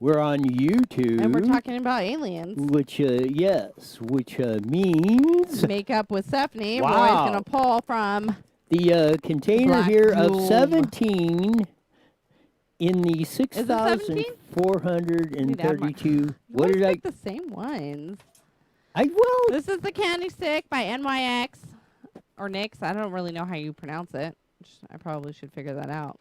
We're on YouTube. And we're talking about aliens. Which, which means... Makeup with Stephanie. Wow. Roy's going to pull from... The container Black here room. of 17 in the 6,432. What did I... the same ones. This is the Candy Stick by NYX. Or Nyx. I don't really know how you pronounce it. I probably should figure that out.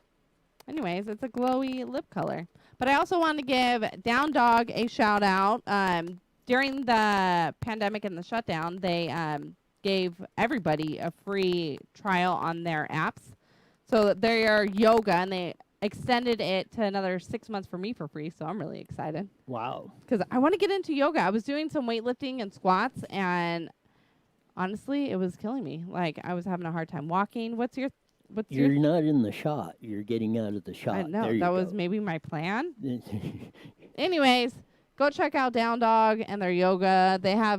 Anyways, it's a glowy lip color. But I also want to give Down Dog a shout out. During the pandemic and the shutdown, they gave everybody a free trial on their apps. So they are yoga, and they extended it to another 6 months for me for free. So I'm really excited. Wow. Because I want to get into yoga. I was doing some weightlifting and squats, and honestly, it was killing me. Like, I was having a hard time walking. You're not in the shot. You're getting out of the shot. I know. That was maybe my plan. Anyways, go check out Down Dog and their yoga. They have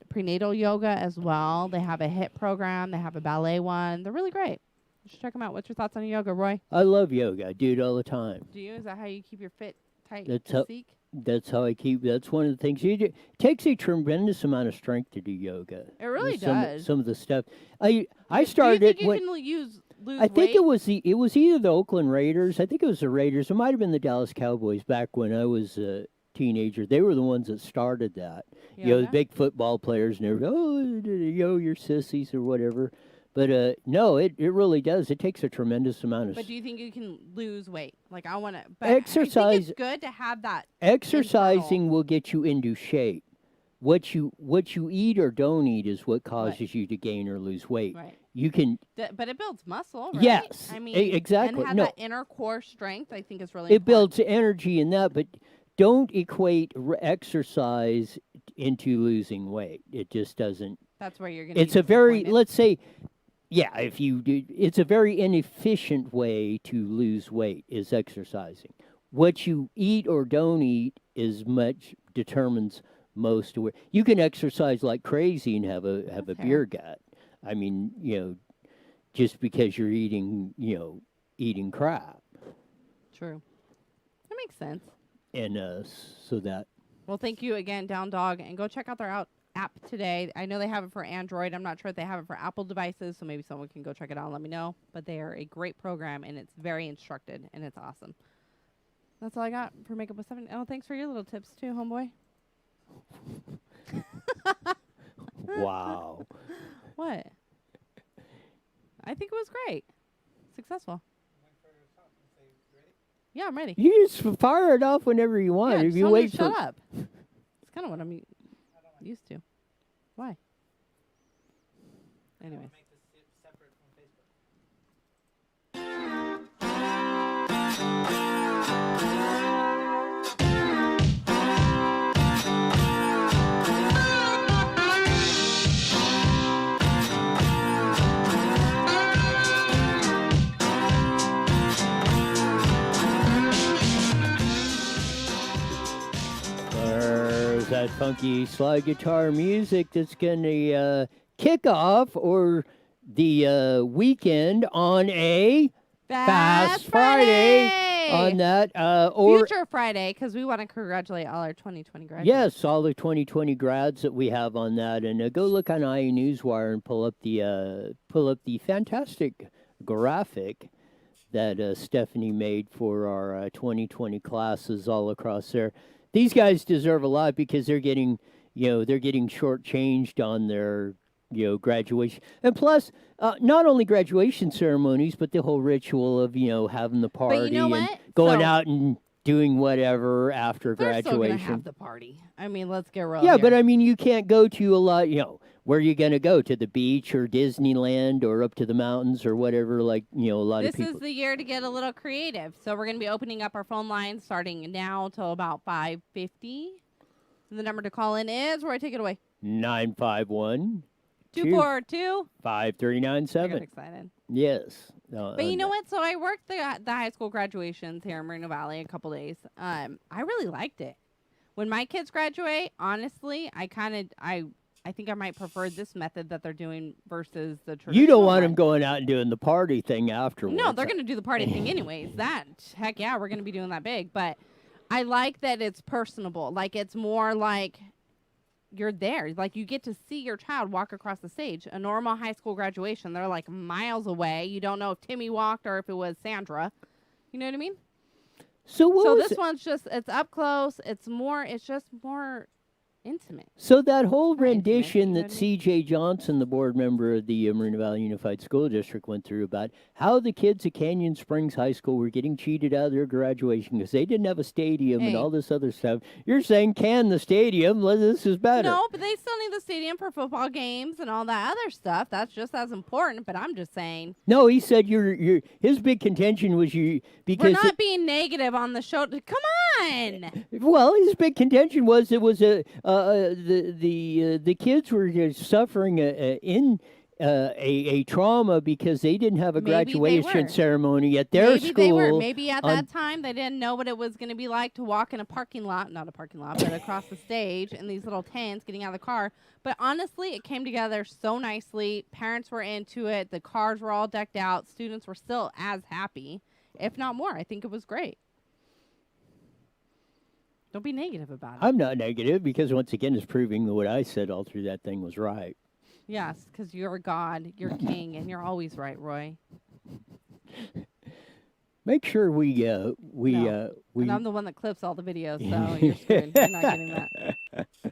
prenatal yoga as well. They have a HIIT program. They have a ballet one. They're really great. You should check them out. What's your thoughts on yoga, Roy? I love yoga. I do it all the time. Do you? Is that how you keep your fit tight physique? That's how I keep. That's one of the things you do. It takes a tremendous amount of strength to do yoga. It really does. Some of the stuff. I started. Do you think you can lose I think weight? it was either the Oakland Raiders. I think it was the Raiders. It might have been the Dallas Cowboys back when I was a teenager. They were the ones that started that. The big football players and everything. Oh, you're sissies or whatever. But no, it really does. It takes a tremendous amount of. But do you think you can lose weight? Like, I want to. Exercise. I think it's good to have that. Exercising will get you into shape. What you eat or don't eat is what causes you to gain or lose weight. Right. You can. But it builds muscle, right? Yes. I mean, exactly. And have that inner core strength, I think, is really. It builds energy in that, but don't equate exercise into losing weight. It just doesn't. That's where you're going to. It's a very, let's say. Yeah, if you do, it's a very inefficient way to lose weight is exercising. What you eat or don't eat determines most of where you can exercise like crazy and have a beer gut. I mean, just because you're eating crap. True. That makes sense. And so that. Well, thank you again, Down Dog, and go check out their app today. I know they have it for Android. I'm not sure if they have it for Apple devices, so maybe someone can go check it out and let me know. But they are a great program, and it's very instructed, and it's awesome. That's all I got for Makeup with Stephanie. Oh, thanks for your little tips, too, homeboy. Wow. What? I think it was great. Successful. Yeah, I'm ready. You just fire it off whenever you want. Yeah, if you wait shut up. It's kind of what I'm used to. Why? Anyways. There's that funky slide guitar music that's going to kick off or the weekend on a Fast Friday. On that. Future Friday, because we want to congratulate all our 2020 grads. Yes, all the 2020 grads that we have on that. And go look on Newswire and pull up the fantastic graphic that Stephanie made for our 2020 classes all across there. These guys deserve a lot because they're getting shortchanged on their, graduation. And plus, not only graduation ceremonies, but the whole ritual of, having the party and going out and doing whatever after graduation. They're still going to have the party. I mean, let's get real. Yeah, but I mean, you can't go to a lot, where are you going to go? To the beach or Disneyland or up to the mountains or whatever, a lot of people. This is the year to get a little creative. So we're going to be opening up our phone lines starting now till about 5:50. The number to call in is, Roy, take it away. 951 242 5397. I got excited. Yes. But you know what? So I worked the high school graduations here in Moreno Valley a couple days. I really liked it. When my kids graduate, honestly, I think I might prefer this method that they're doing versus the traditional. You don't want them going out and doing the party thing afterwards. No, they're going to do the party thing anyways. Heck yeah, we're going to be doing that big. But I like that it's personable. Like, it's more like you're there. Like, you get to see your child walk across the stage. A normal high school graduation, they're like miles away. You don't know if Timmy walked or if it was Sandra. You know what I mean? So this one's just, it's up close. It's just more intimate. So that whole rendition that C.J. Johnson, the board member of the Moreno Valley Unified School District, went through about how the kids at Canyon Springs High School were getting cheated out of their graduation because they didn't have a stadium and all this other stuff. You're saying can the stadium? This is better. No, but they still need the stadium for football games and all that other stuff. That's just as important. But I'm just saying. No, he said his big contention was because we're not being negative on the show. Come on. Well, his big contention was it was the kids were suffering a trauma because they didn't have a graduation ceremony at their school. Maybe they were. Maybe at that time they didn't know what it was going to be like to walk in a parking lot, not a parking lot, but across the stage in these little tents getting out of the car. But honestly, it came together so nicely. Parents were into it. The cars were all decked out. Students were still as happy, if not more. I think it was great. Don't be negative about it. I'm not negative because, once again, it's proving that what I said all through that thing was right. Yes, because you're God, you're king, and you're always right, Roy. Make sure we. And I'm the one that clips all the videos, so you're screwed. You're not getting that.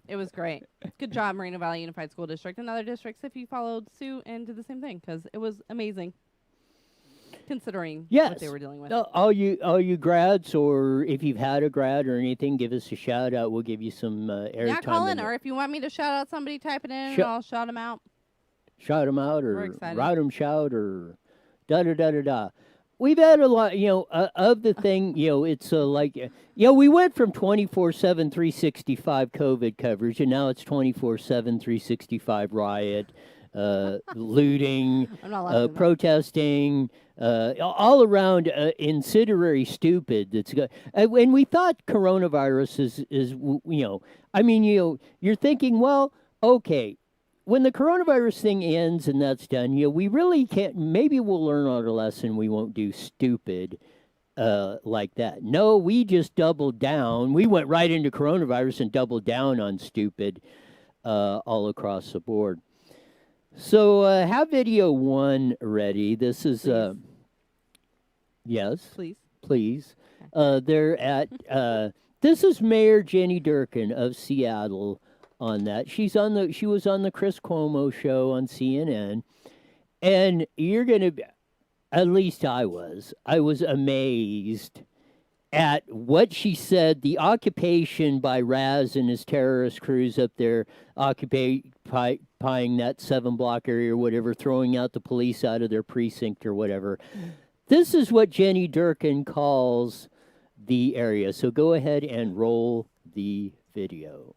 It was great. Good job, Moreno Valley Unified School District and other districts if you followed suit and did the same thing, because it was amazing. Considering what they were dealing with. All you grads, or if you've had a grad or anything, give us a shout out. We'll give you some airtime. Yeah, call in, or if you want me to shout out somebody, type it in, and I'll shout them out. Shout them out, or route them shout, or da-da-da-da-da. We've had a lot, of the thing, it's we went from 24/7, 365 COVID coverage, and now it's 24/7, 365 riot, looting, protesting, all around incendiary stupid. That's and we thought coronavirus is you're thinking, well, okay, when the coronavirus thing ends and that's done, we really can't. Maybe we'll learn our lesson. We won't do stupid like that. No, we just doubled down. We went right into coronavirus and doubled down on stupid all across the board. So have video 1 ready. This is yes, please. They're at this is Mayor Jenny Durkan of Seattle. On that, she was on the Chris Cuomo show on CNN, and you're gonna be, at least I was amazed at what she said. The occupation by Raz and his terrorist crews up there occupying that 7-block area or whatever, throwing out the police out of their precinct or whatever. This is what Jenny Durkan calls the area. So go ahead and roll the video.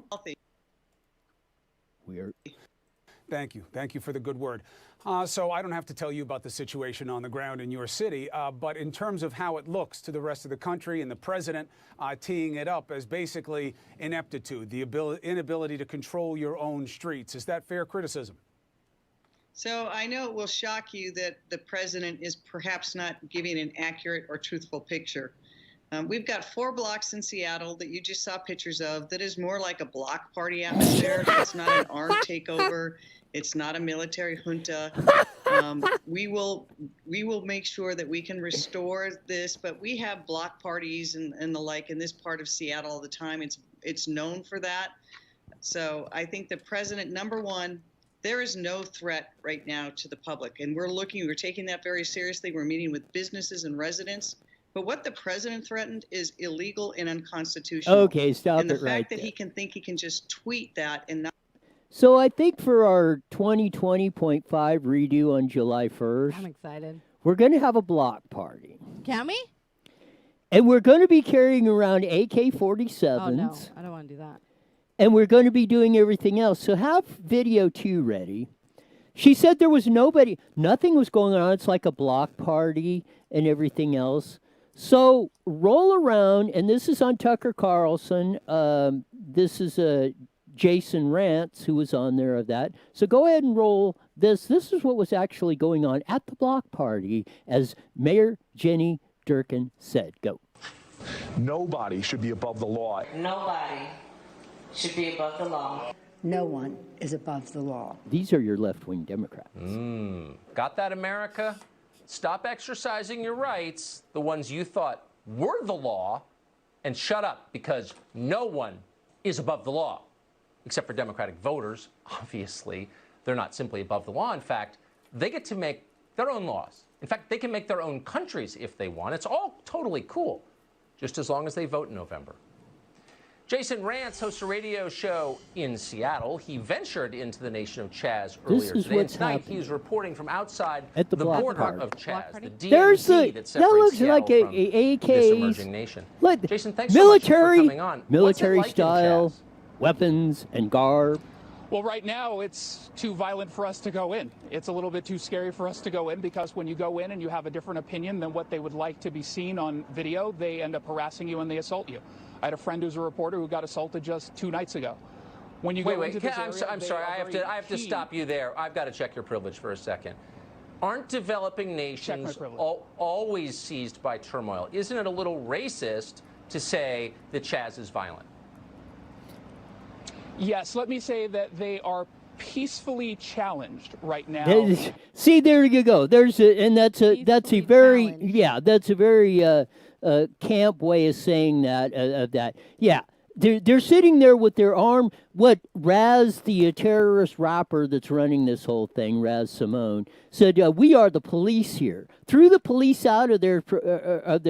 Thank you. Thank you for the good word. So I don't have to tell you about the situation on the ground in your city, but in terms of how it looks to the rest of the country and the president teeing it up as basically ineptitude, the inability to control your own streets. Is that fair criticism? So I know it will shock you that the president is perhaps not giving an accurate or truthful picture. We've got 4 blocks in Seattle that you just saw pictures of that is more like a block party atmosphere. It's not an armed takeover. It's not a military junta. We will make sure that we can restore this, but we have block parties and the like in this part of Seattle all the time. It's known for that. So I think the president, number one, there is no threat right now to the public, and we're taking that very seriously. We're meeting with businesses and residents. But what the president threatened is illegal and unconstitutional. Okay, stop it right there. And the fact that he can think he can just tweet that and not. So I think for our 2020.5 redo on July 1st, I'm excited. We're going to have a block party. Can we? And we're going to be carrying around AK-47s. Oh, no. I don't want to do that. And we're going to be doing everything else. So have video 2 ready. She said there was nothing was going on. It's like a block party and everything else. So roll around, and this is on Tucker Carlson. This is Jason Rantz, who was on there of that. So go ahead and roll this. This is what was actually going on at the block party, as Mayor Jenny Durkan said. Go. Nobody should be above the law. Nobody should be above the law. No one is above the law. These are your left-wing Democrats. Got that, America? Stop exercising your rights, the ones you thought were the law, and shut up, because no one is above the law, except for Democratic voters, obviously. They're not simply above the law. In fact, they get to make their own laws. In fact, they can make their own countries if they want. It's all totally cool, just as long as they vote in November. Jason Rantz hosts a radio show in Seattle. He ventured into the nation of Chaz earlier today. And tonight he's reporting from outside at the border party. of Chaz, the There's DMZ that separates looks Seattle like from AKs. this emerging nation. Look, Jason, thanks military, so much for coming on. military What's it like in style Chaz? weapons and garb. Well, right now it's too violent for us to go in. It's a little bit too scary for us to go in, because when you go in and you have a different opinion than what they would like to be seen on video, they end up harassing you and they assault you. I had a friend who's a reporter who got assaulted just 2 nights ago. When you go into this area, I'm sorry. I have to stop you there. I've got to check your privilege for a second. Aren't developing nations always seized by turmoil? Isn't it a little racist to say that Chaz is violent? Yes, let me say that they are peacefully challenged right now. See, there you go. That's a very camp way of saying that. Yeah, they're sitting there with their arm. What Raz, the terrorist rapper that's running this whole thing, Raz Simone, said, "We are the police here." Threw the police out of their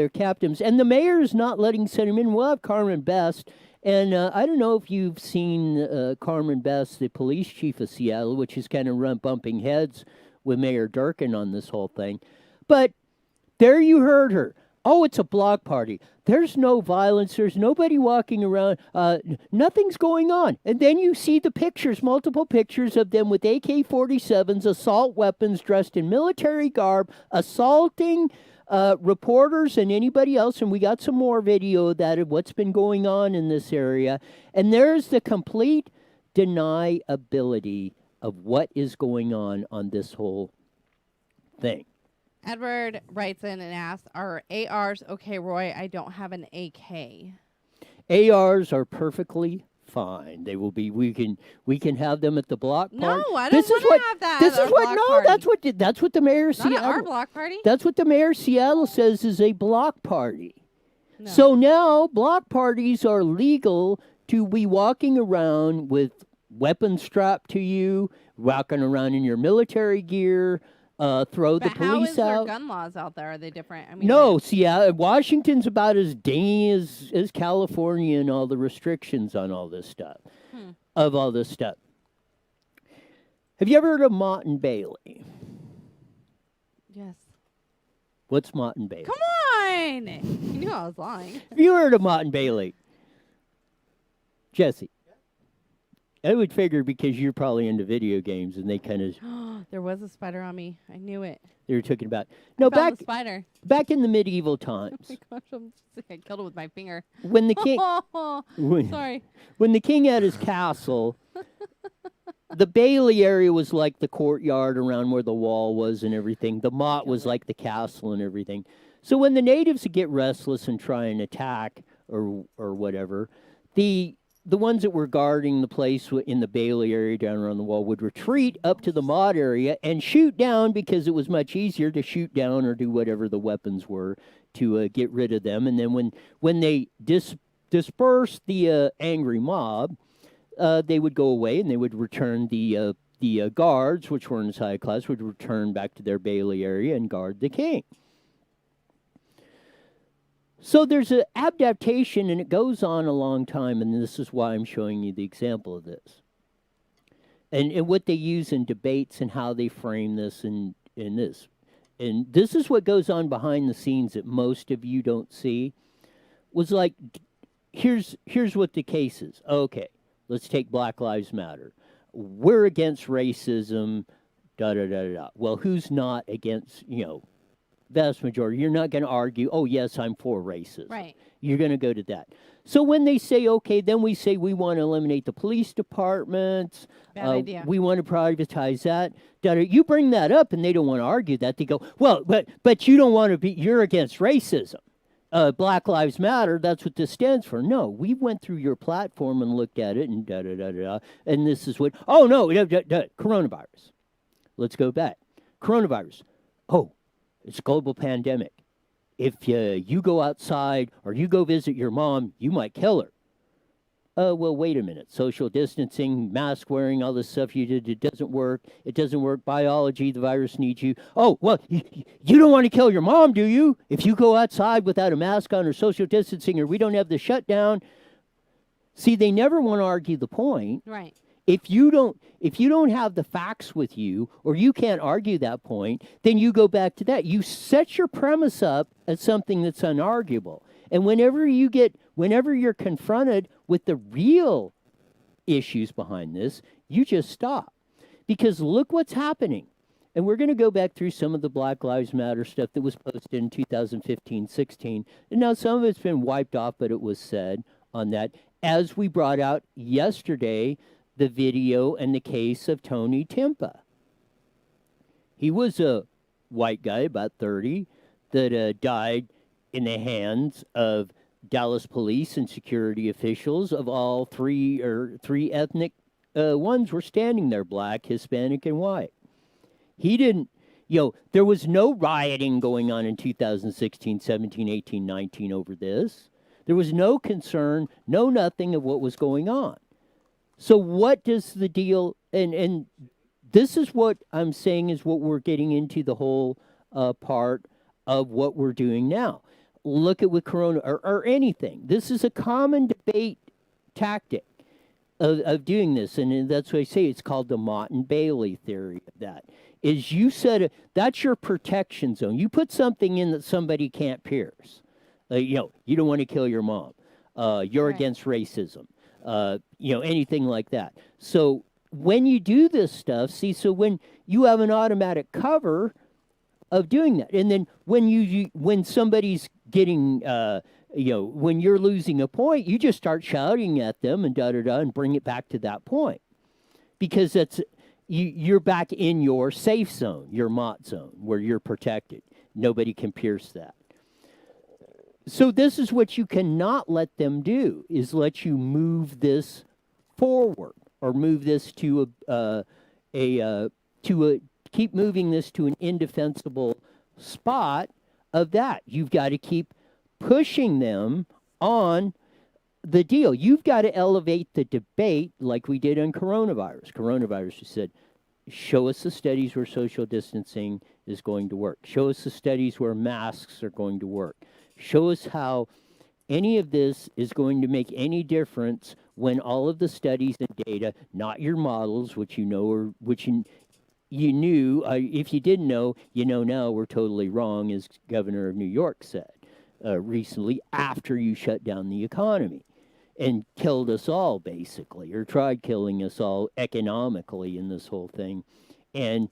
captains, and the mayor is not letting send him in. We'll have Carmen Best. And I don't know if you've seen Carmen Best, the police chief of Seattle, which is kind of bumping heads with Mayor Durkin on this whole thing. But there you heard her. Oh, it's a block party. There's no violence. There's nobody walking around. Nothing's going on. And then you see the pictures, multiple pictures of them with AK-47s, assault weapons, dressed in military garb, assaulting reporters and anybody else, and we got some more video of that of what's been going on in this area. And there's the complete deniability of what is going on this whole thing. Edward writes in and asks, "Are ARs okay, Roy? I don't have an AK." ARs are perfectly fine. They will be. We can have them at the block party. No, I don't want to have that. This is what. No, party. that's what the mayor of Not Seattle. our block party. That's what the mayor of Seattle says is a block party. No. So now block parties are legal to be walking around with weapons strapped to you, walking around in your military gear. Throw the police how is out. Their gun laws out there? Are they different? I mean, No, Washington's about as dingy as California and all the restrictions on all this stuff. Of all this stuff. Have you ever heard of Mott and Bailey? Yes. What's Mott and Bailey? Come on! You knew I was lying. Have you heard of Mott and Bailey? Jesse. I would figure because you're probably into video games and they kind of... There was a spider on me. I knew it. They were talking about... No, the spider. Back in the medieval times. Oh my gosh, I killed it with my finger. When the king... Sorry. When the king had his castle, the Bailey area was like the courtyard around where the wall was and everything. The motte was like the castle and everything. So when the natives would get restless and try and attack or whatever, the ones that were guarding the place in the Bailey area down around the wall would retreat up to the Mott area and shoot down because it was much easier to shoot down or do whatever the weapons were to get rid of them. And then when they dispersed the angry mob, they would go away and they would return the guards, which were in the high class, would return back to their Bailey area and guard the king. So there's an adaptation, and it goes on a long time, and this is why I'm showing you the example of this. And what they use in debates and how they frame this and this. And this is what goes on behind the scenes that most of you don't see. Was like, here's what the case is. Okay, let's take Black Lives Matter. We're against racism, da-da-da-da. Well, who's not against, vast majority? You're not going to argue, oh, yes, I'm for racism. Right. You're going to go to that. So when they say, okay, then we say we want to eliminate the police departments. Bad idea. We want to privatize that. You bring that up and they don't want to argue that. They go, well, but you don't want to be, you're against racism. Black Lives Matter, that's what this stands for. No, we went through your platform and looked at it and da-da-da-da, and this is what, oh, no, coronavirus. Let's go back. Coronavirus. Oh, it's a global pandemic. If you go outside or you go visit your mom, you might kill her. Well, wait a minute. Social distancing, mask wearing, all this stuff you did, it doesn't work. It doesn't work. Biology, the virus needs you. Oh, well, you don't want to kill your mom, do you? If you go outside without a mask on or social distancing or we don't have the shutdown. See, they never want to argue the point. Right. If you don't have the facts with you or you can't argue that point, then you go back to that. You set your premise up as something that's unarguable. And whenever you're confronted with the real issues behind this, you just stop. Because look what's happening. And we're going to go back through some of the Black Lives Matter stuff that was posted in 2015-16. And now some of it's been wiped off, but it was said on that. As we brought out yesterday, the video and the case of Tony Timpa. He was a white guy, about 30, that died in the hands of Dallas police and security officials of all three ethnic ones were standing there, black, Hispanic, and white. He didn't, there was no rioting going on in 2016, 17, 18, 19 over this. There was no concern, no nothing of what was going on. So what does the deal, and this is what I'm saying is what we're getting into the whole part of what we're doing now. Look at with Corona or anything. This is a common debate tactic of doing this. And that's what I say. It's called the Mott and Bailey theory of that. Is you said that's your protection zone. You put something in that somebody can't pierce. You don't want to kill your mom. You're right. Against racism. Anything like that. So when you do this stuff, so when you have an automatic cover of doing that, and then when somebody's getting, when you're losing a point, you just start shouting at them and and bring it back to that point, because you're back in your safe zone, your Mott zone, where you're protected. Nobody can pierce that. So this is what you cannot let them do, is let you move this forward or move this to keep moving this to an indefensible spot of that. You've got to keep pushing them on the deal. You've got to elevate the debate like we did on coronavirus. Coronavirus, you said, show us the studies where social distancing is going to work. Show us the studies where masks are going to work. Show us how any of this is going to make any difference when all of the studies and data, not your models, which you know, or which you knew, if you didn't know, you know now, we're totally wrong, as Governor of New York said recently, after you shut down the economy and killed us all, basically, or tried killing us all economically in this whole thing. And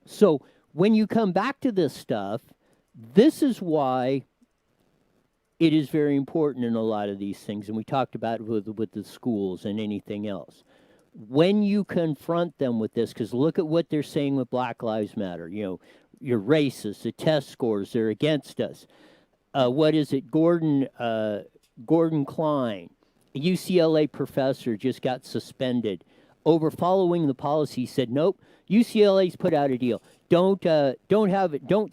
so when you come back to this stuff, this is why it is very important in a lot of these things, and we talked about it with the schools and anything else. When you confront them with this, because look at what they're saying with Black Lives Matter. You're racist, the test scores, they're against us. What is it? Gordon Klein, a UCLA professor, just got suspended over following the policy. Said, nope, UCLA's put out a deal. Don't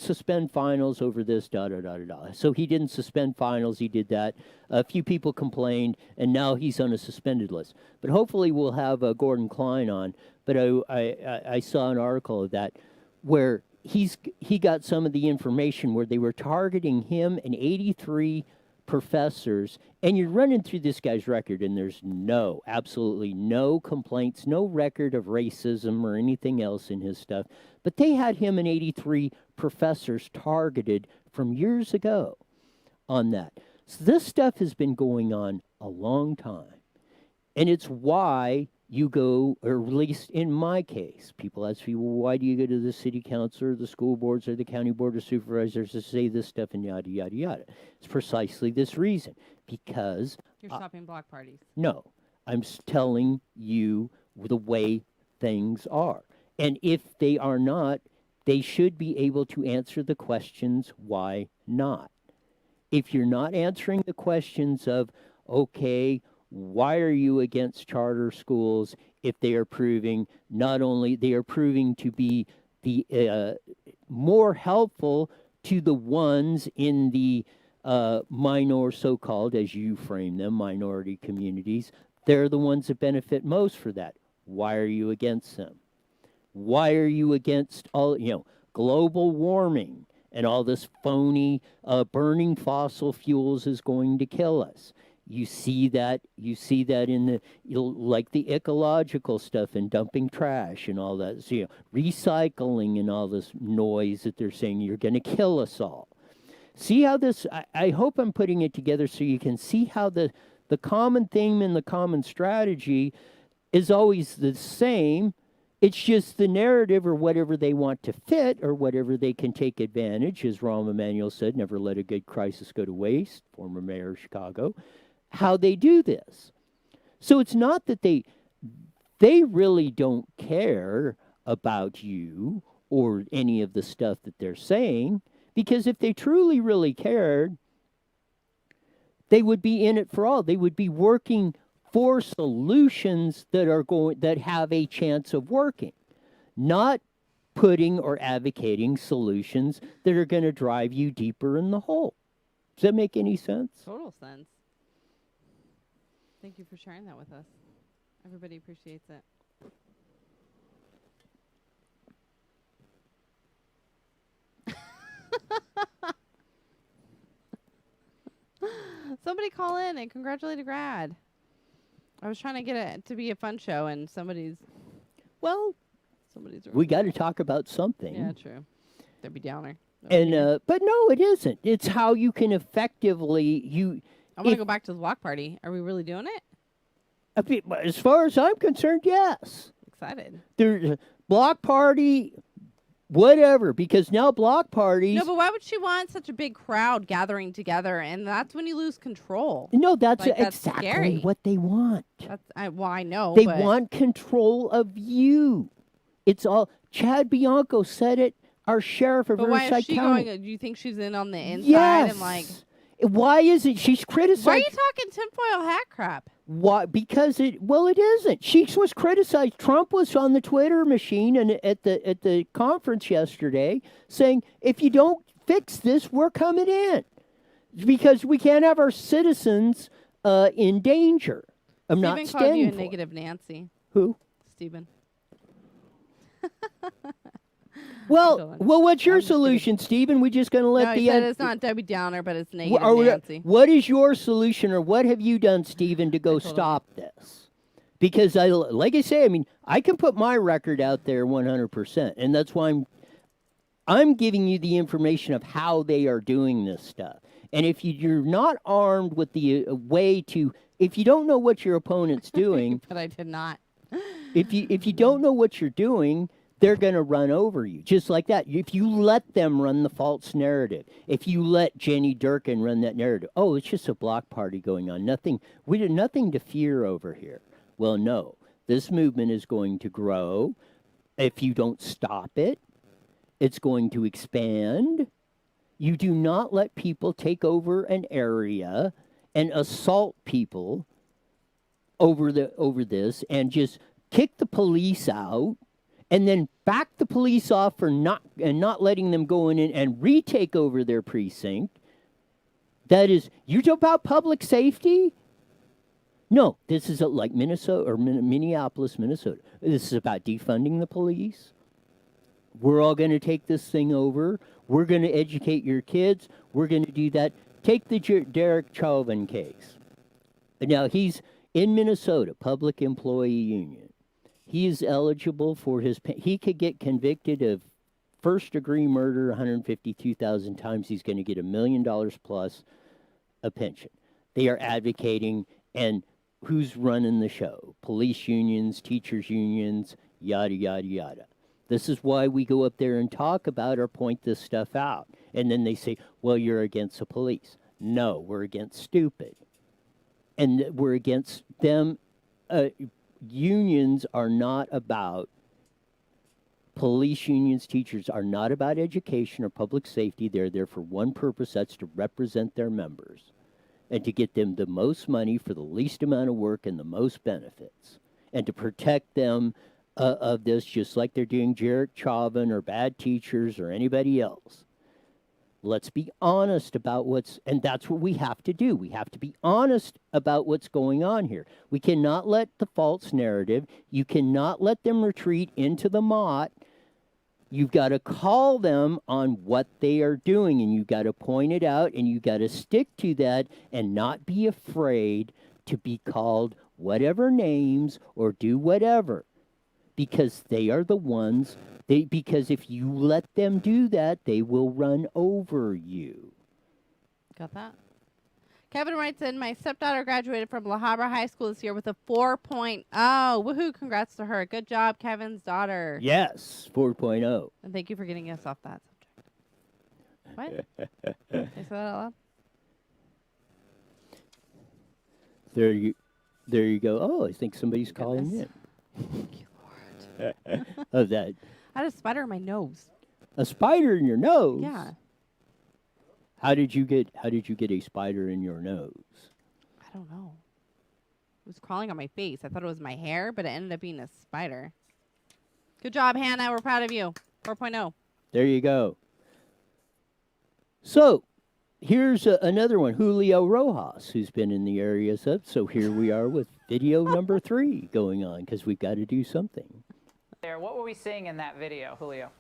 suspend finals over this, So he didn't suspend finals. He did that. A few people complained, and now he's on a suspended list. But hopefully we'll have Gordon Klein on. But I saw an article of that where he got some of the information where they were targeting him and 83 professors, and you're running through this guy's record, and there's absolutely no complaints, no record of racism or anything else in his stuff. But they had him and 83 professors targeted from years ago on that. So this stuff has been going on a long time. And it's why you go, or at least in my case, people ask me, well, why do you go to the city council or the school boards or the county board of supervisors to say this stuff and yada, yada, yada? It's precisely this reason. Because you're stopping block parties. No, I'm telling you the way things are. And if they are not, they should be able to answer the questions, why not? if you're not answering the questions of, okay, why are you against charter schools if they are proving not only they are proving to be the more helpful to the ones in the minor, so-called, as you frame them, minority communities, they're the ones that benefit most for that. Why are you against them? Why are you against all, global warming and all this phony burning fossil fuels is going to kill us? You see that in the like the ecological stuff and dumping trash and all that. So, recycling and all this noise that they're saying you're going to kill us all. See how this? I hope I'm putting it together so you can see how the common theme and the common strategy is always the same. It's just the narrative or whatever they want to fit or whatever they can take advantage. As Rahm Emanuel said, never let a good crisis go to waste, former mayor of Chicago. How they do this. So it's not that they really don't care about you or any of the stuff that they're saying, because if they truly, really cared, they would be in it for all. They would be working for solutions that have a chance of working, not putting or advocating solutions that are going to drive you deeper in the hole. Does that make any sense? Total sense. Thank you for sharing that with us. Everybody appreciates it. Somebody call in and congratulate a grad. I was trying to get it to be a fun show, and somebody's. We got to talk about something. Yeah, true. Debbie Downer. And but no, it isn't. It's how you can effectively I want to go back to the block party. Are we really doing it? As far as I'm concerned, yes. Excited. There's block party, whatever, because now block parties. No, but why would she want such a big crowd gathering together? And that's when you lose control. No, that's that's exactly scary. what they want. I know. They want control of you. It's all. Chad Bianco said it. Our sheriff of Riverside County. Why is she going? Do you think she's in on the inside? Yes. And like. Why isn't she's criticized? Why are you talking tinfoil hat crap? Why? Because it isn't. She was criticized. Trump was on the Twitter machine and at the conference yesterday saying, if you don't fix this, we're coming in. Because we can't have our citizens in danger. I'm not Stephen standing called you a for negative Nancy. Who? Stephen. Well, what's your solution, Stephen? We just going to let no, the he said it's not Debbie Downer, but it's negative Nancy. What is your solution, or what have you done, Stephen, to go stop this? Because like I say, I mean, I can put my record out there 100%, and that's why I'm giving you the information of how they are doing this stuff. And if you're not armed with the way to, if you don't know what your opponent's doing, but I did not. if you don't know what you're doing, they're going to run over you, just like that. If you let them run the false narrative, if you let Jenny Durkin run that narrative, oh, it's just a block party going on. Nothing to fear over here. Well, no, this movement is going to grow. If you don't stop it, it's going to expand. You do not let people take over an area and assault people over this and just kick the police out. And then back the police off for not letting them go in and retake over their precinct. That is, you talk about public safety? No, this is like Minnesota or Minneapolis, Minnesota. This is about defunding the police. We're all going to take this thing over. We're going to educate your kids. We're going to do that. Take the Derek Chauvin case. Now, he's in Minnesota, Public Employee Union. He is eligible for he could get convicted of first-degree murder 152,000 times. He's going to get $1 million plus a pension. They are advocating, and who's running the show? Police unions, teachers unions, yada, yada, yada. This is why we go up there and talk about or point this stuff out. And then they say, well, you're against the police. No, we're against stupid. And we're against them. Unions are not about police unions, teachers are not about education or public safety. They're there for one purpose. That's to represent their members and to get them the most money for the least amount of work and the most benefits, and to protect them of this, just like they're doing Jarrett Chauvin or bad teachers or anybody else. Let's be honest about and that's what we have to do. We have to be honest about what's going on here. We cannot let the false narrative, you cannot let them retreat into the mott. You've got to call them on what they are doing, and you've got to point it out, and you've got to stick to that and not be afraid to be called whatever names or do whatever, because they are the ones, because if you let them do that, they will run over you. Got that? Kevin writes in, my stepdaughter graduated from La Habra High School this year with a 4.0. Woohoo, congrats to her. Good job, Kevin's daughter. Yes, 4.0. And thank you for getting us off that subject. What? Did I say that out loud? There you go. Oh, I think somebody's calling in. Thank you, Lord. Of that. I had a spider in my nose. A spider in your nose? Yeah. How did you get a spider in your nose? I don't know. It was crawling on my face. I thought it was my hair, but it ended up being a spider. Good job, Hannah. We're proud of you. 4.0. There you go. So, here's another one, Julio Rojas, who's been in the area. So here we are with video number 3 going on, because we've got to do something. What were we seeing in that video, Julio?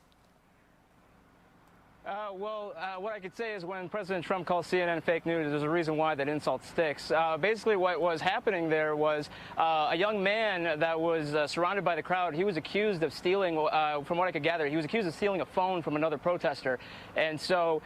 What I could say is when President Trump calls CNN fake news, there's a reason why that insult sticks. Basically, what was happening there was a young man that was surrounded by the crowd. He was accused of stealing, from what I could gather, he was accused of stealing a phone from another protester. And so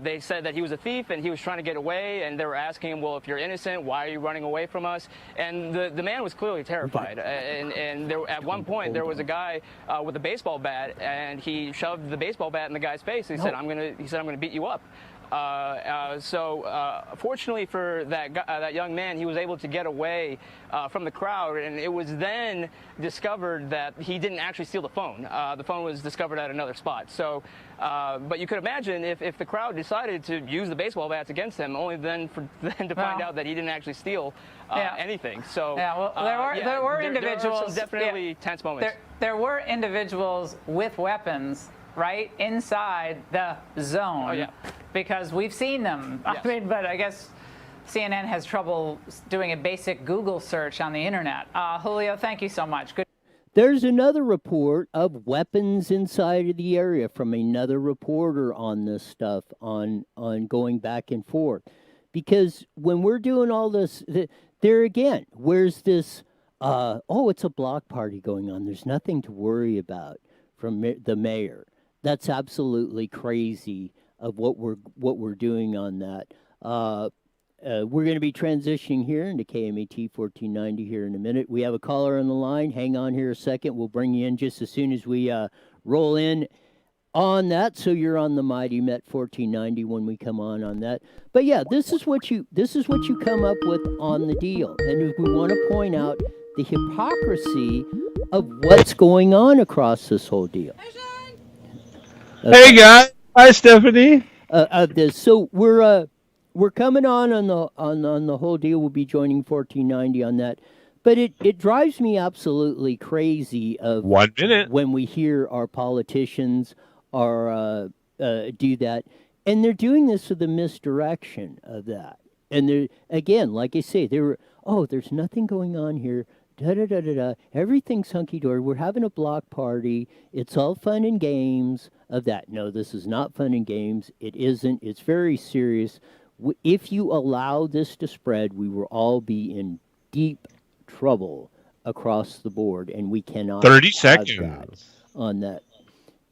they said that he was a thief and he was trying to get away. And they were asking him, well, if you're innocent, why are you running away from us? And the man was clearly terrified. And there, at one point, there was a guy with a baseball bat, and he shoved the baseball bat in the guy's face. He said, I'm gonna beat you up. Fortunately for that young man, he was able to get away from the crowd, and it was then discovered that he didn't actually steal the phone. The phone was discovered at another spot. So, but you could imagine if the crowd decided to use the baseball bats against him, only then to find out that he didn't actually steal anything. So there were individuals. There were some definitely tense moments. There were individuals with weapons right inside the zone. Oh, yeah. Because we've seen them. Yes. I mean, but I guess CNN has trouble doing a basic Google search on the internet. Julio, thank you so much. Good. There's another report of weapons inside of the area from another reporter on this stuff, on going back and forth. Because when we're doing all this, there again, where's this, it's a block party going on. There's nothing to worry about from the mayor. That's absolutely crazy of what we're doing on that. We're going to be transitioning here into KMET 1490 here in a minute. We have a caller on the line. Hang on here a second. We'll bring you in just as soon as we roll in on that. So you're on the Mighty Met 1490 when we come on that. But yeah, this is what you come up with on the deal. And we want to point out the hypocrisy of what's going on across this whole deal. Hey guys, hi Stephanie. So we're coming on the whole deal. We'll be joining 1490 on that, but it drives me absolutely crazy. Of 1 minute when we hear our politicians do that, and they're doing this with the misdirection of that. And they're, again, like I say, there's nothing going on here. Everything's hunky-dory. We're having a block party. It's all fun and games of that. No, this is not fun and games. It isn't. It's very serious. If you allow this to spread, we will all be in deep trouble across the board, and we cannot 30 seconds on that.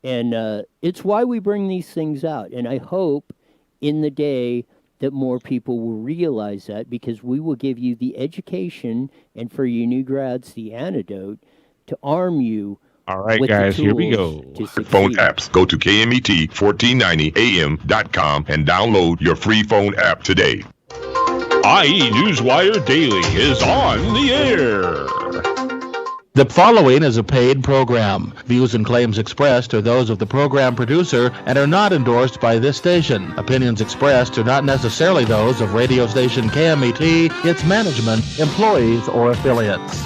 And it's why we bring these things out. And I hope in the day that more people will realize that, because we will give you the education, and for you new grads, the antidote to arm you. All right, guys, here we go. Phone apps. Go to KMET1490am.com and download your free phone app today. IE Newswire Daily is on the air. The following is a paid program. Views and claims expressed are those of the program producer and are not endorsed by this station. Opinions expressed are not necessarily those of radio station KMET, its management, employees, or affiliates.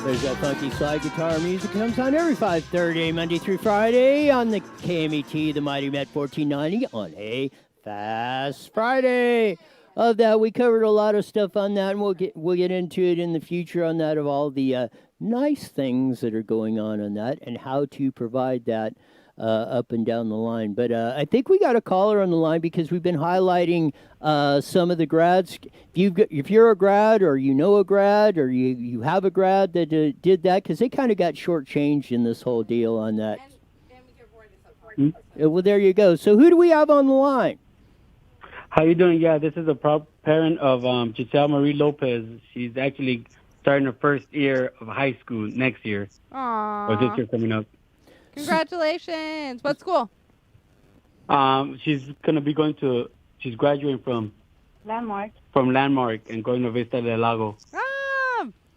There's that funky slide guitar music comes on every 5:30 Monday through Friday on the KMET, the Mighty Met 1490 on a Fast Friday. Of that, we covered a lot of stuff on that, and we'll get into it in the future on that, of all the nice things that are going on that and how to provide that up and down the line. But I think we got a caller on the line because we've been highlighting some of the grads. If you're a grad, or you know a grad, or you have a grad that did that, because they kind of got shortchanged in this whole deal on that. Well, there you go. So who do we have on the line? How you doing? Yeah, this is a proud parent of Giselle Marie Lopez. She's actually starting her first year of high school next year. Aww. Or this year coming up. Congratulations. What school? She's going to be she's graduating from Landmark and going to Vista del Lago.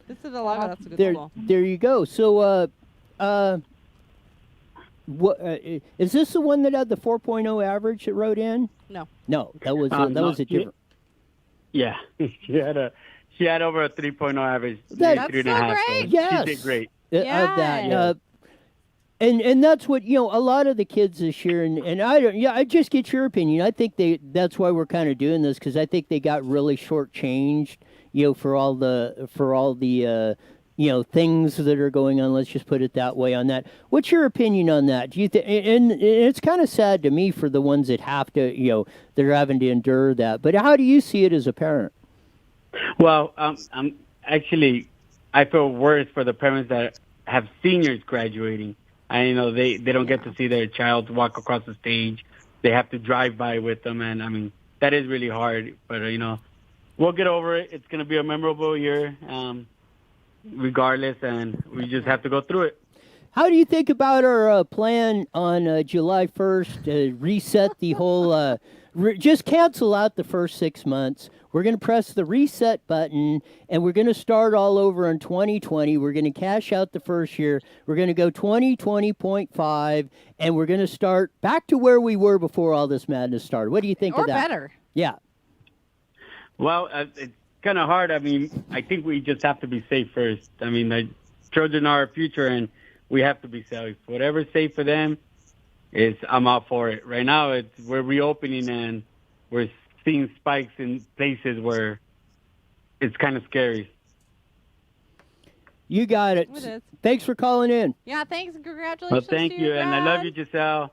Vista del Lago, that's a good school. There you go. So, what is this the one that had the 4.0 average that wrote in? No. No, that was a different. Yeah, she had over a 3.0 average. That's 3.5, so great. So yes. She did great. And that's what, a lot of the kids this year, and I just get your opinion. I think that's why we're kind of doing this, because I think they got really shortchanged, for all the things that are going on. Let's just put it that way on that. What's your opinion on that? Do you think? And it's kind of sad to me for the ones that have to, they're having to endure that. But how do you see it as a parent? Well, I feel worse for the parents that have seniors graduating. And, they don't get to see their child walk across the stage. They have to drive by with them. And, that is really hard. But, we'll get over it. It's going to be a memorable year, regardless. And we just have to go through it. How do you think about our plan on July 1st to reset the whole, just cancel out the first 6 months? We're going to press the reset button, and we're going to start all over in 2020. We're going to cash out the first year. We're going to go 2020.5, and we're going to start back to where we were before all this madness started. What do you think of that? Or better. Yeah. Well, it's kind of hard. I think we just have to be safe first. The children are our future, and we have to be safe. Whatever's safe for them, I'm out for it. Right now, we're reopening, and we're seeing spikes in places where it's kind of scary. You got it. It is. Thanks for calling in. Yeah, thanks and congratulations. Well, thank you, and I love you, Giselle.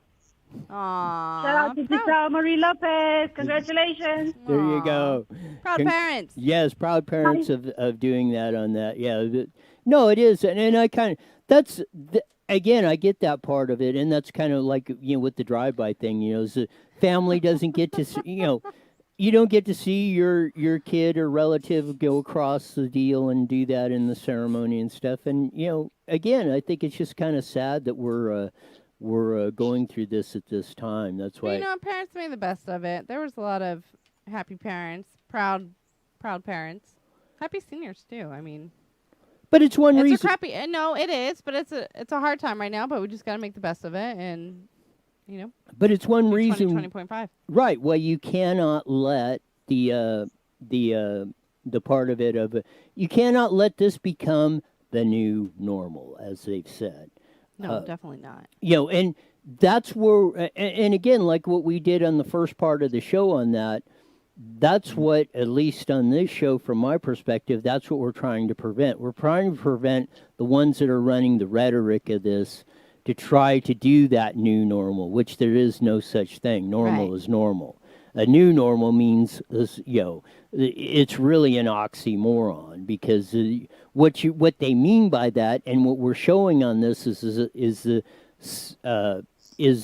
Aww. Shout out to Giselle Marie Lopez. Congratulations. There you go. Proud parents. Yes, proud parents of doing that on that. Yeah. No, it is. And I kind of, again, I get that part of it. And that's kind of like, with the drive-by thing, is the family doesn't get to, you don't get to see your kid or relative go across the deal and do that in the ceremony and stuff. And, again, I think it's just kind of sad that we're going through this at this time. That's why. Parents made the best of it. There was a lot of happy parents, proud parents, happy seniors too. But it's one reason. It's a crappy. No, it is, but it's a hard time right now. But we just got to make the best of it, and But it's one reason. 20.5. Right. Well, you cannot let the part of it you cannot let this become the new normal, as they've said. No, definitely not. And that's where, and again, like what we did on the first part of the show on that, that's what, at least on this show, from my perspective, that's what we're trying to prevent. We're trying to prevent the ones that are running the rhetoric of this to try to do that new normal, which there is no such thing. Normal is normal. A new normal means, it's really an oxymoron, because what they mean by that, and what we're showing on this is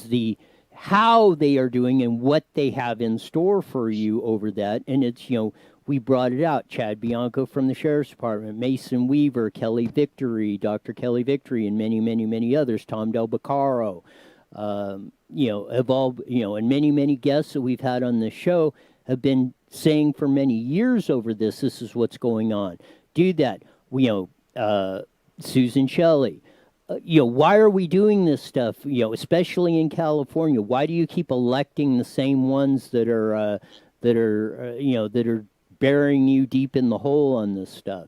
the how they are doing and what they have in store for you over that. And it's, we brought it out. Chad Bianco from the Sheriff's Department, Mason Weaver, Kelly Victory, Dr. Kelly Victory, and many, many, many others. Tom Del Beccaro, have all, and many guests that we've had on the show have been saying for many years over this is what's going on. Do that. Susan Shelley. Why are we doing this stuff? Especially in California, why do you keep electing the same ones that are burying you deep in the hole on this stuff?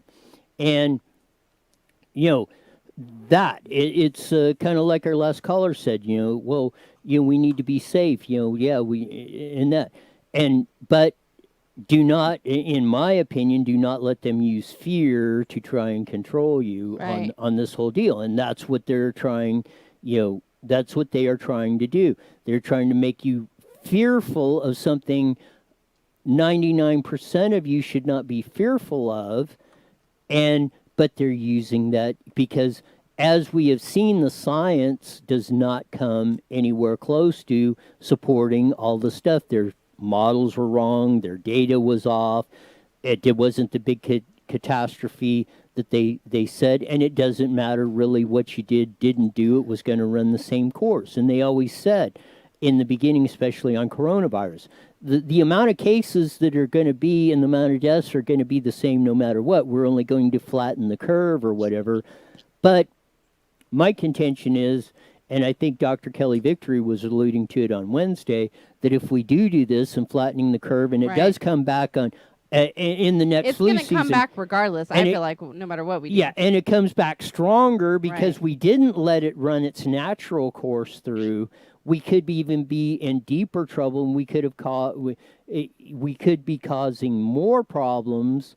And it's kind of like our last caller said. We need to be safe. But do not, in my opinion, do not let them use fear to try and control you on this whole deal. And that's what they're trying, that's what they are trying to do. They're trying to make you fearful of something 99% of you should not be fearful of. But they're using that because, as we have seen, the science does not come anywhere close to supporting all the stuff. Their models were wrong. Their data was off. It wasn't the big catastrophe that they said, and it doesn't matter really what you didn't do. It was going to run the same course. And they always said in the beginning, especially on coronavirus, the amount of cases that are going to be and the amount of deaths are going to be the same no matter what. We're only going to flatten the curve or whatever. But my contention is, and I think Dr. Kelly Victory was alluding to it on Wednesday, that if we do this and flattening the curve, and it does come back on in the next flu season. It's going to come back regardless, I feel like, no matter what we do. Yeah, and it comes back stronger because we didn't let it run its natural course through. We could even be in deeper trouble, and we could be causing more problems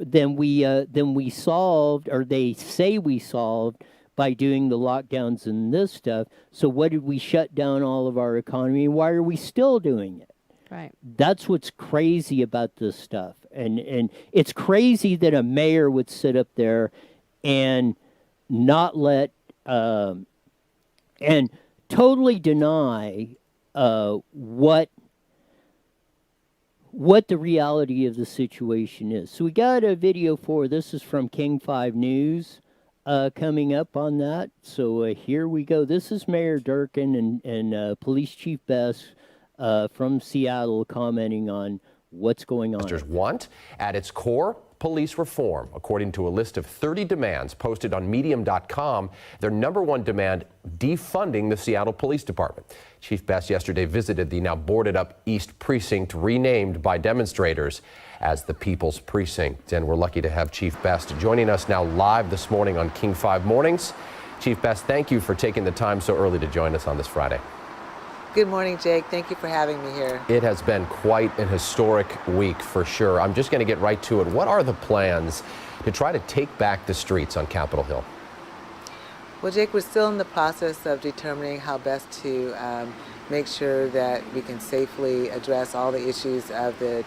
than we solved, or they say we solved, by doing the lockdowns and this stuff. So what did we shut down all of our economy? Why are we still doing it? Right. That's what's crazy about this stuff, and it's crazy that a mayor would sit up there and not let and totally deny what the reality of the situation is. So we got a video for this is from King 5 News coming up on that. So here we go. This is Mayor Durkin and Police Chief Best from Seattle commenting on what's going on. Want at its core police reform. According to a list of 30 demands posted on medium.com, their number one demand, defunding the Seattle Police Department. Chief Best yesterday visited the now boarded up East Precinct, renamed by demonstrators as the People's Precinct. And we're lucky to have Chief Best joining us now live this morning on King 5 Mornings. Chief Best, thank you for taking the time so early to join us on this Friday. Good morning, Jake. Thank you for having me here. It has been quite an historic week for sure. I'm just going to get right to it. What are the plans to try to take back the streets on Capitol Hill? Well, Jake, we're still in the process of determining how best to make sure that we can safely address all the issues of the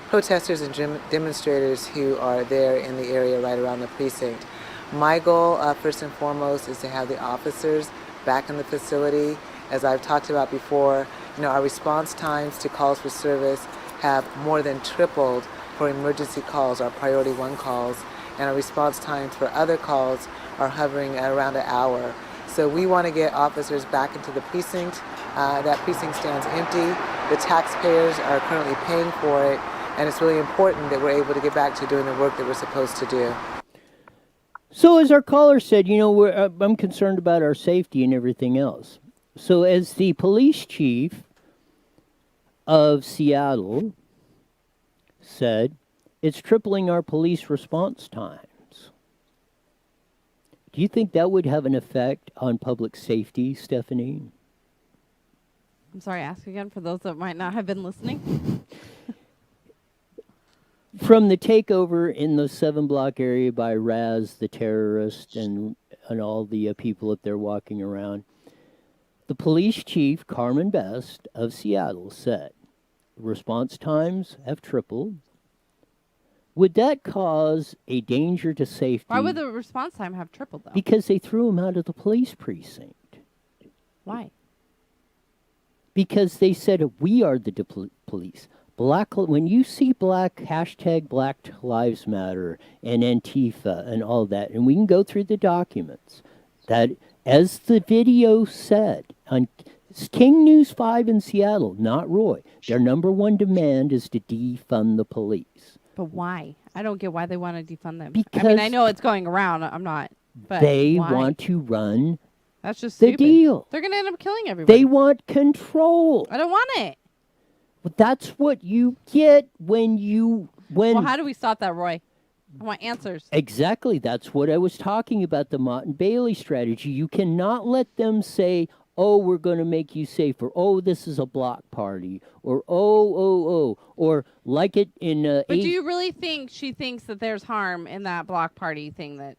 protesters and demonstrators who are there in the area right around the precinct. My goal, first and foremost, is to have the officers back in the facility. As I've talked about before, our response times to calls for service have more than tripled for emergency calls, our priority 1 calls, and our response times for other calls are hovering at around an hour. So we want to get officers back into the precinct. That precinct stands empty. The taxpayers are currently paying for it, and it's really important that we're able to get back to doing the work that we're supposed to do. So as our caller said, I'm concerned about our safety and everything else. So as the police chief of Seattle said, it's tripling our police response times. Do you think that would have an effect on public safety, Stephanie? I'm sorry, ask again for those that might not have been listening. From the takeover in the 7-block area by Raz, the terrorist, and all the people up there walking around, the police chief, Carmen Best of Seattle, said response times have tripled. Would that cause a danger to safety? Why would the response time have tripled, though? Because they threw him out of the police precinct. Why? Because they said, we are the police. When you see hashtag Black Lives Matter and Antifa and all that, and we can go through the documents, as the video said, on King News 5 in Seattle, not Roy, their number one demand is to defund the police. But why? I don't get why they want to defund them. Because I mean, I know it's going around. I'm not. But they why? want to run That's just the stupid. deal. They're going to end up killing everybody. They want control. I don't want it. But that's what you get when Well, how do we stop that, Roy? I want answers. Exactly. That's what I was talking about, the Mott and Bailey strategy. You cannot let them say, oh, we're going to make you safer. Oh, this is a block party. Or, or like it in... But do you really think she thinks that there's harm in that block party thing that...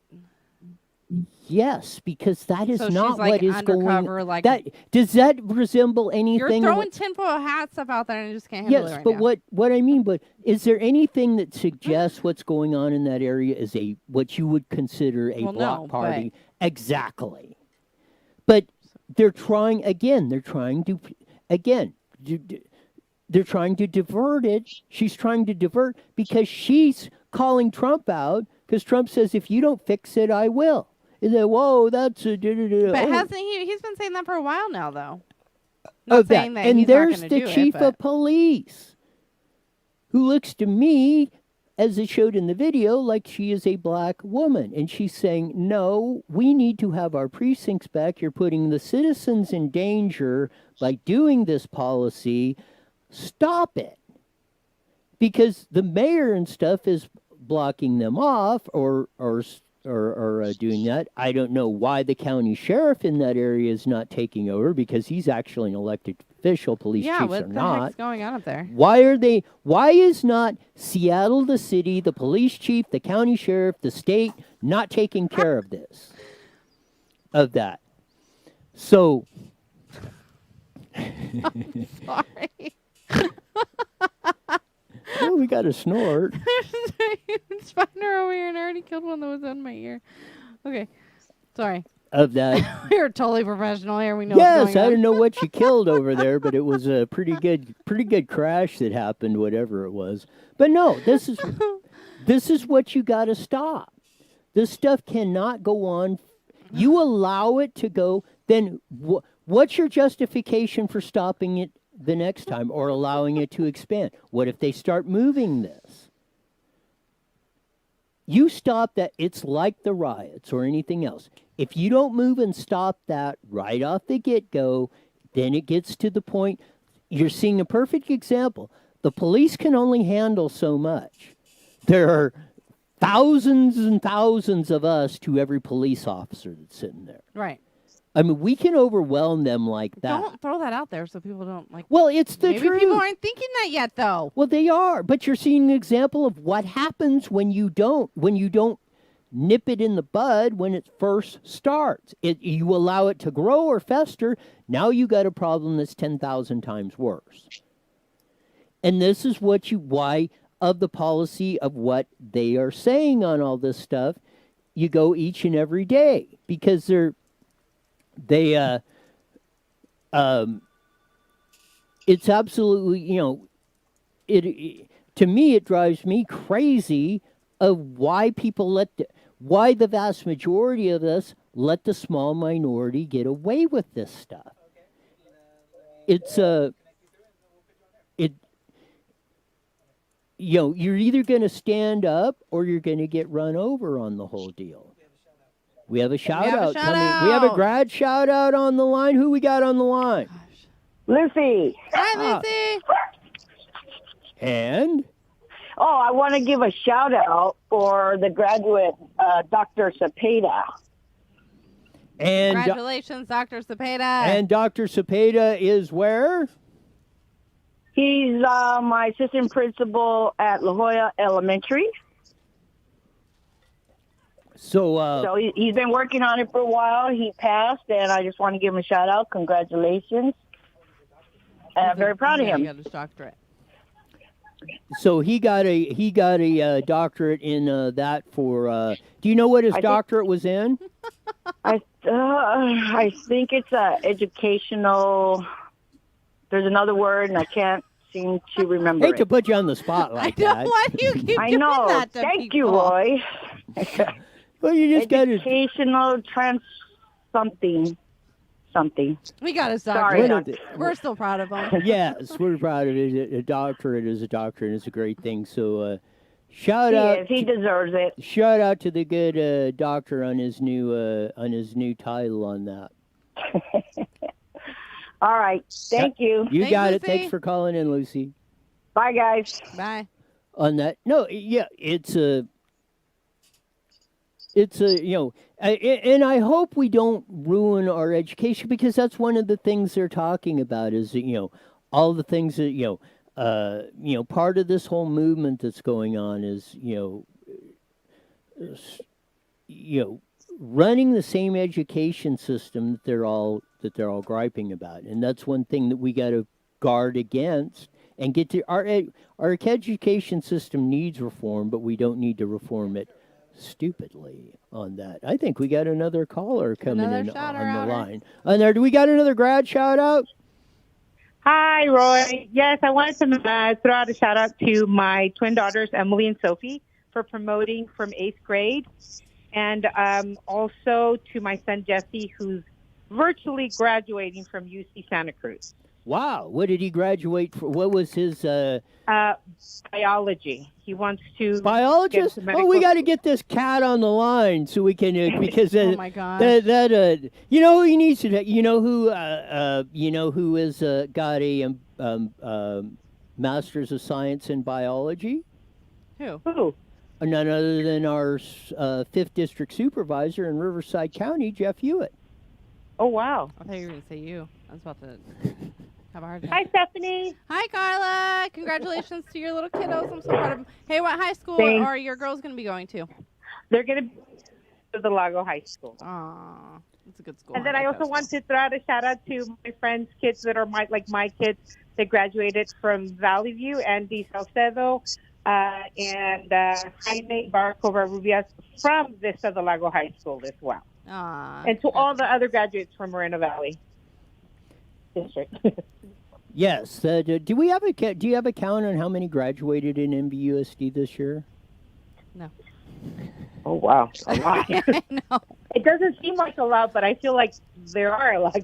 Yes, because that is So not she's, like, what is undercover, going... like- does that resemble anything... You're throwing tinfoil hat stuff out there and I just can't handle it right but now. what I mean, but is there anything that suggests what's going on in that area is what you would consider a block party? Exactly. But they're trying to divert it. She's trying to divert because she's calling Trump out because Trump says, if you don't fix it, I will. And then, whoa, that's a... But hasn't he's been saying that for a while now, though. Not saying that and he's there's not the gonna do chief it, of police who looks to me, as it showed in the video, like she is a black woman. And she's saying, no, we need to have our precincts back. You're putting the citizens in danger by doing this policy. Stop it. Because the mayor and stuff is blocking them off or doing that. I don't know why the county sheriff in that area is not taking over because he's actually an elected official. Police chiefs what are the not. heck's going on up there? Why is not Seattle, the city, the police chief, the county sheriff, the state not taking care of this? Of that. So. I'm sorry. Oh, we got a snort. Spider over here and I already killed one that was in my ear. Okay. Sorry. Of that. We're totally professional here. We know Yes, what's going I on. don't know what you killed over there, but it was a pretty good crash that happened, whatever it was. But no, this is what you got to stop. This stuff cannot go on. You allow it to go, then what's your justification for stopping it the next time or allowing it to expand? What if they start moving this? You stop that. It's like the riots or anything else. If you don't move and stop that right off the get-go, then it gets to the point. You're seeing a perfect example. The police can only handle so much. There are thousands and thousands of us to every police officer that's sitting there. Right. I mean, we can overwhelm them like that. Don't throw that out there so people don't like. Well, it's the maybe truth. people aren't thinking that yet, though. Well, they are, but you're seeing an example of what happens when you don't nip it in the bud when it first starts. You allow it to grow or fester. Now you got a problem that's 10,000 times worse. And this is why of the policy of what they are saying on all this stuff, you go each and every day because it's absolutely, to me, it drives me crazy of why people why the vast majority of us let the small minority get away with this stuff. You're either going to stand up or you're going to get run over on the whole deal. We have a shout out coming. We have a grad shout out on the line. Who we got on the line? Lucy. Hi, Lucy. And? Oh, I want to give a shout out for the graduate, Dr. Cepeda. And congratulations, Dr. Cepeda. And Dr. Cepeda is where? He's my assistant principal at La Jolla Elementary. So he's been working on it for a while. He passed, and I just want to give him a shout out. Congratulations. And I'm very proud of him. He got his doctorate. So he got a doctorate in that for. Do you know what his doctorate was in? I think it's educational. There's another word, and I can't seem to remember. I hate to put you on the spot like that. I know. Why do you keep giving that to Thank people? you, Roy. Well, you just got educational something. We got a Sorry. doctorate. We're still proud of him. Yes, we're proud of it. A doctorate is a doctorate. It's a great thing. So, shout out. He deserves it. Shout out to the good doctor on his new title on that. All right. Thank you. You got it. Lucy. Thanks for calling in, Lucy. Bye, guys. Bye. On that, no, yeah, it's a and I hope we don't ruin our education, because that's one of the things they're talking about is all the things that part of this whole movement that's going on is running the same education system that they're all griping about, and that's one thing that we got to guard against and get to. Our education system needs reform, but we don't need to reform it stupidly on that. I think we got another caller coming in on the line. On there, do we got another grad shout out? Hi, Roy. Yes, I wanted to throw out a shout out to my twin daughters, Emily and Sophie, for promoting from 8th grade. And also to my son, Jesse, who's virtually graduating from UC Santa Cruz. Wow. What did he graduate for? What was his... biology. He wants to... Biologist? Oh, we got to get this cat on the line so we can... because oh, my God. You know who he needs to... You know who is got a Master's of Science in Biology? Who? None other than our 5th District Supervisor in Riverside County, Jeff Hewitt. Oh, wow. I thought you were going to say you. I was about to have a hard time. Hi, Stephanie. Hi, Carla. Congratulations to your little kiddos. I'm so proud of them. Hey, what high school Thanks. are your girls going to be going to? They're going to be to the Lago High School. Aw, it's a good school. And then I also want to throw out a shout out to my friends' kids that are like my kids that graduated from Valley View, Andy Salcedo, and Jaime Barco Rubias from Vista del Lago High School as well. And to all the other graduates from Moreno Valley District. Yes. Do you have a count on how many graduated in MVUSD this year? No. Oh, wow. A lot. I know. It doesn't seem like a lot, but I feel like there are a lot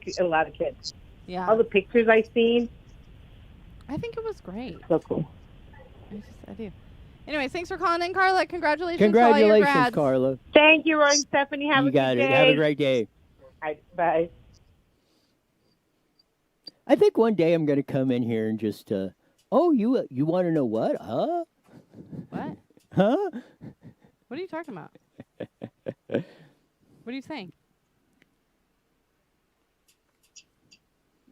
of kids. Yeah. All the pictures I've seen. I think it was great. So cool. I do. Anyways, thanks for calling in, Carla. Congratulations, Congratulations, to all your grads. Carla. Thank you, Roy and Stephanie. Have You a good got day. it. Have a great day. All right, bye. I think one day I'm going to come in here and just, you want to know what? Huh? What? Huh? What are you talking about? What are you saying?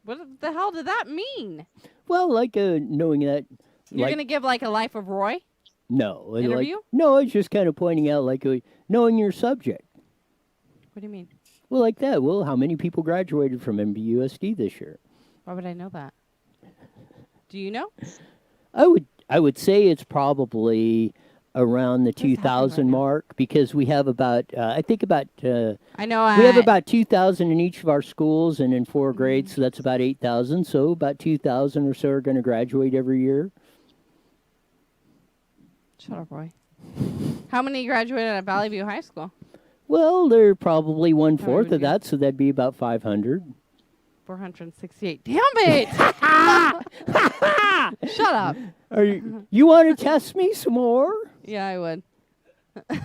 What the hell did that mean? Well, like knowing that. You're going to give like a Life of Roy? No. Interview? No, it's just kind of pointing out knowing your subject. What do you mean? Well, like that. Well, how many people graduated from MBUSD this year? Why would I know that? Do you know? I would say it's probably around the 2,000 mark, because we have about I know we have about 2,000 in each of our schools and in 4 grades, so that's about 8,000. So about 2,000 or so are going to graduate every year. Shut up, Roy. How many graduated at Valley View High School? Well, they're probably 1/4 of that, so that'd be about 500. 468. Damn it! Shut up. You want to test me some more? Yeah, I would.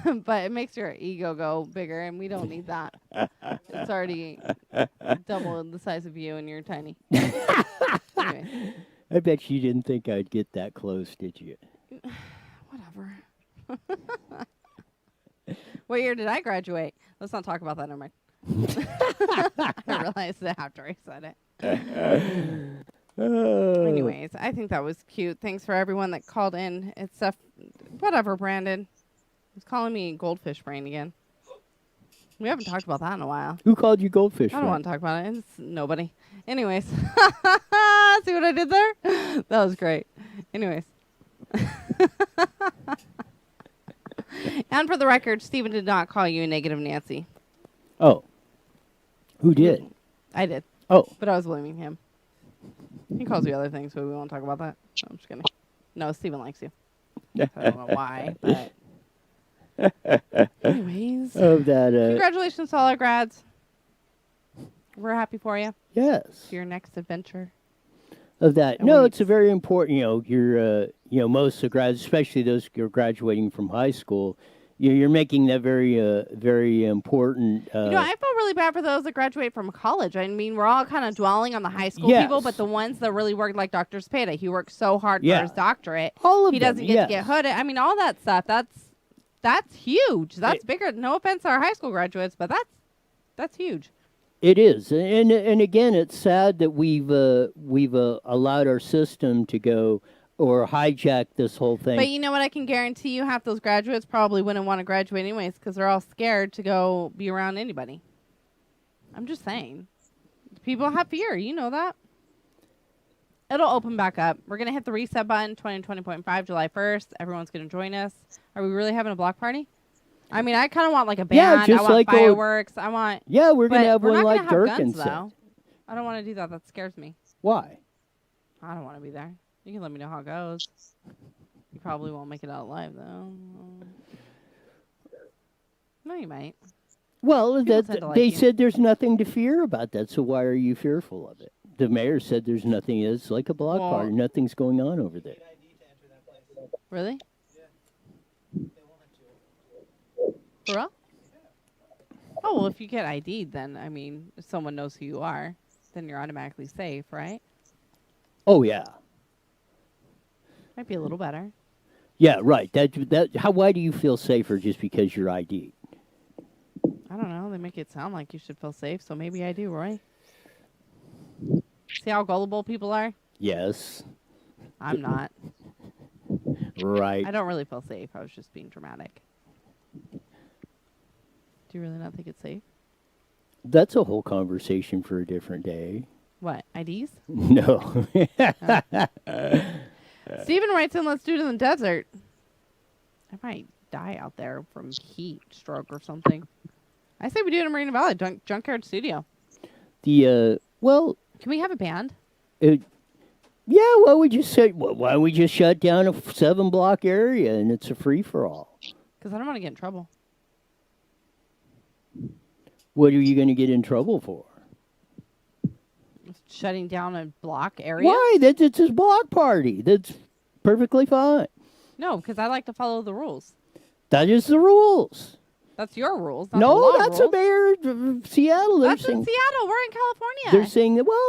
But it makes your ego go bigger, and we don't need that. It's already double the size of you, and you're tiny. Anyway. I bet you didn't think I'd get that close, did you? Whatever. What year did I graduate? Let's not talk about that. Never mind. I realized it after I said it. Anyways, I think that was cute. Thanks for everyone that called in. It's whatever, Brandon. He's calling me goldfish brain again. We haven't talked about that in a while. Who called you goldfish? I don't want to talk about it. It's nobody. Anyways. See what I did there? That was great. Anyways. And for the record, Stephen did not call you a negative Nancy. Oh. Who did? I did. Oh. But I was blaming him. He calls you other things, but we won't talk about that. No, I'm just kidding. No, Stephen likes you. I don't know why, but... Anyways. Of that, congratulations to all our grads. We're happy for you. Yes. For your next adventure. Of that. No, it's a very important, you're, most of grads, especially those who are graduating from high school, you're making that very important. I feel really bad for those that graduate from college. I mean, we're all kind of dwelling on the high school people, but the ones that really work, like Dr. Spada, he worked so hard for his doctorate. All of he them, doesn't get to get hooded. I mean, all that stuff. That's huge. That's bigger. No offense to our high school graduates, but that's huge. It is, and again, it's sad that we've allowed our system to go or hijack this whole thing. But you know what? I can guarantee you, half those graduates probably wouldn't want to graduate anyways because they're all scared to go be around anybody. I'm just saying, people have fear. You know that. It'll open back up. We're gonna hit the reset button. 2020.5 July 1st. Everyone's gonna join us. Are we really having a block party? I mean, I kind of want like a band. I want fireworks. I want. Yeah, we're gonna have one like Durkin said. I don't want to do that. That scares me. Why? I don't want to be there. You can let me know how it goes. You probably won't make it out alive though. No, you might. Well, they said there's nothing to fear about that. So why are you fearful of it? The mayor said there's nothing. It's like a block party. Nothing's going on over there. Really? For real? Oh, well, if you get ID'd, then, I mean, if someone knows who you are, then you're automatically safe, right? Oh, yeah. Might be a little better. Yeah, right. Why do you feel safer just because you're ID'd? I don't know. They make it sound like you should feel safe, so maybe I do, Roy. See how gullible people are? Yes. I'm not. Right. I don't really feel safe. I was just being dramatic. Do you really not think it's safe? That's a whole conversation for a different day. What, IDs? No. Steven writes in, let's do it in the desert. I might die out there from heat stroke or something. I say we do it in Marina Valley, Junkyard Studio. Well... Can we have a band? Yeah, why don't we just shut down a 7-block area and it's a free-for-all? Because I don't want to get in trouble. What are you going to get in trouble for? Shutting down a block area? Why? It's a block party. That's perfectly fine. No, because I like to follow the rules. That is the rules. That's your rules. Not No, the law that's rules. a mayor of Seattle. That's in Seattle. We're in California.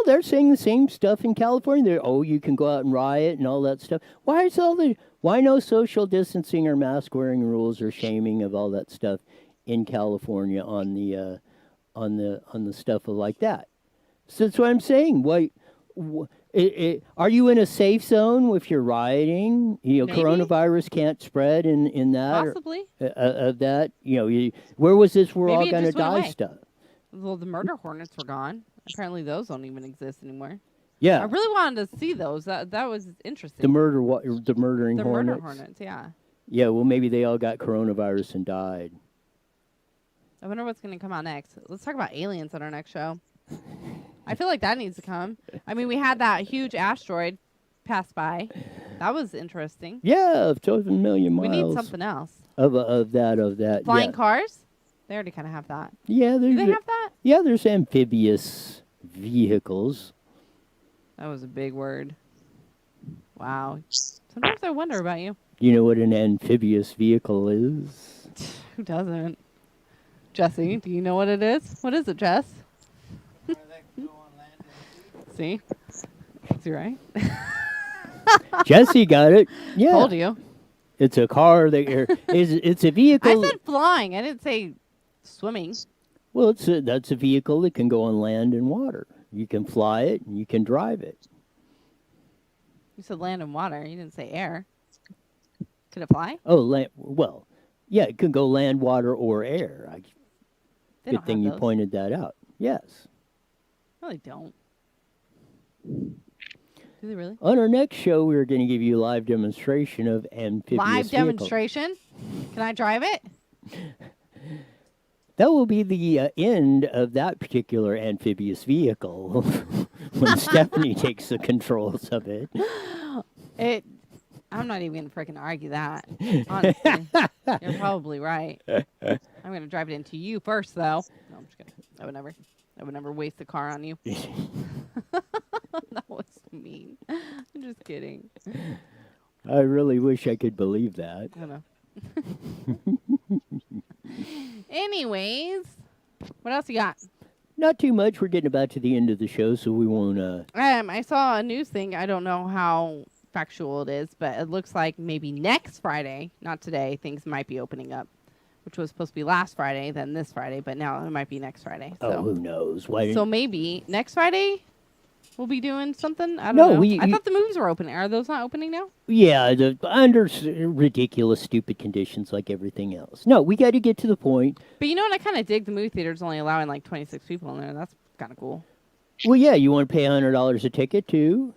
They're saying the same stuff in California. You can go out and riot and all that stuff. Why no social distancing or mask wearing rules or shaming of all that stuff in California on the stuff like that? So that's what I'm saying. Are you in a safe zone if you're rioting? Maybe. Coronavirus can't spread in that. Possibly. Of that. Where was this? We're Maybe all going to die away. stuff. Well, the murder hornets were gone. Apparently, those don't even exist anymore. Yeah. I really wanted to see those. That was interesting. The murdering hornets. Murder hornets, yeah. Yeah, well, maybe they all got coronavirus and died. I wonder what's going to come out next. Let's talk about aliens on our next show. I feel like that needs to come. I mean, we had that huge asteroid pass by. That was interesting. Yeah, of 12 million miles. We need something else. Of that. Flying cars? They already kind of have that. Yeah, do they have that? Yeah, there's amphibious vehicles. That was a big word. Wow. Sometimes I wonder about you. You know what an amphibious vehicle is? Who doesn't? Jesse, do you know what it is? What is it, Jess? See? See, right? Jesse got it. Yeah. Told you. It's a car it's a vehicle. I said flying. I didn't say swimming. Well, that's a vehicle that can go on land and water. You can fly it and you can drive it. You said land and water. You didn't say air. Could it fly? Oh, land. Well, yeah, it could go land, water, or air. Good thing you pointed that out. Yes. No, they don't. Do they really? On our next show, we're going to give you a live demonstration of amphibious Live vehicle. demonstration? Can I drive it? That will be the end of that particular amphibious vehicle when Stephanie takes the controls of it. I'm not even going to freaking argue that. Honestly, you're probably right. I'm going to drive it into you first, though. No, I'm just kidding. I would never. I would never waste a car on you. That was mean. I'm just kidding. I really wish I could believe that. I know. Anyways, what else you got? Not too much. We're getting about to the end of the show, so we won't. I saw a news thing. I don't know how factual it is, but it looks like maybe next Friday, not today, things might be opening up, which was supposed to be last Friday, then this Friday, but now it might be next Friday. So. Oh, who knows? Why? So maybe next Friday we'll be doing something. I don't know. I thought the movies were opening. Are those not opening now? Yeah, under ridiculous, stupid conditions like everything else. No, we got to get to the point. But you know what? I kind of dig the movie theaters only allowing like 26 people in there. That's kind of cool. Well, yeah, you want to pay $100 a ticket too.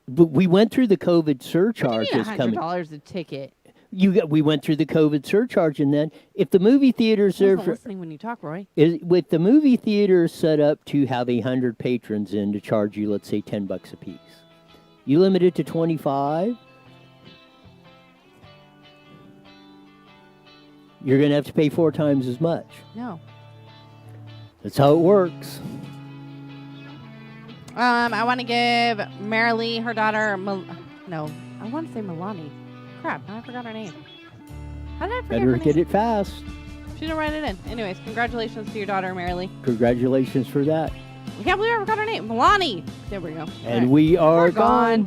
But we went through the COVID surcharge. $100 a ticket. We went through the COVID surcharge, and then if the movie theaters are listening when you talk, Roy. With the movie theaters set up to have 100 patrons in to charge you, let's say $10 a piece, you limit it to 25. You're going to have to pay 4 times as much. No. That's how it works. I want to give Marilee, her daughter, I want to say Milani. Crap, now I forgot her name. How did I forget her name? Better get it fast. She didn't write it in. Anyways, congratulations to your daughter, Marilee. Congratulations for that. I can't believe I forgot her name. Milani. There we go. And we are gone.